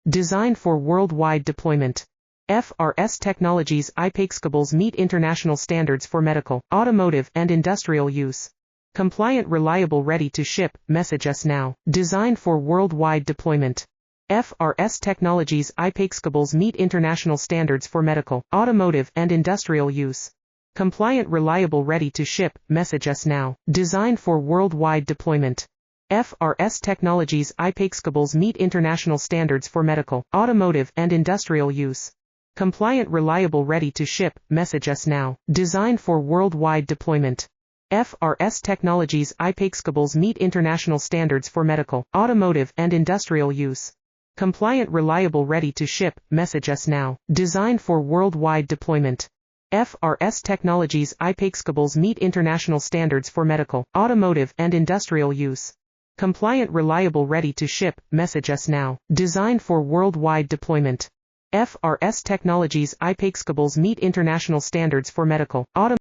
Designed for worldwide deployment. FRS Technologies IPACE cables meet international standards for medical, automotive, and industrial use. Compliant, reliable, ready to ship. Message us now. Designed for worldwide deployment. FRS Technologies IPACE cables meet international standards for medical, automotive, and industrial use. Compliant, reliable, ready to ship. Message us now. Designed for worldwide deployment. FRS Technologies IPACE cables meet international standards for medical, automotive, and industrial use. Compliant, reliable, ready to ship. Message us now. Designed for worldwide deployment. FRS Technologies IPACE cables meet international standards for medical, automotive, and industrial use. Compliant, reliable, ready to ship. Message us now. Designed for worldwide deployment. FRS Technologies IPACE cables meet international standards for medical, automotive, and industrial use. Compliant, reliable, ready to ship. Message us now. Designed for worldwide deployment. FRS Technologies IPACE cables meet international standards for medical, automotive,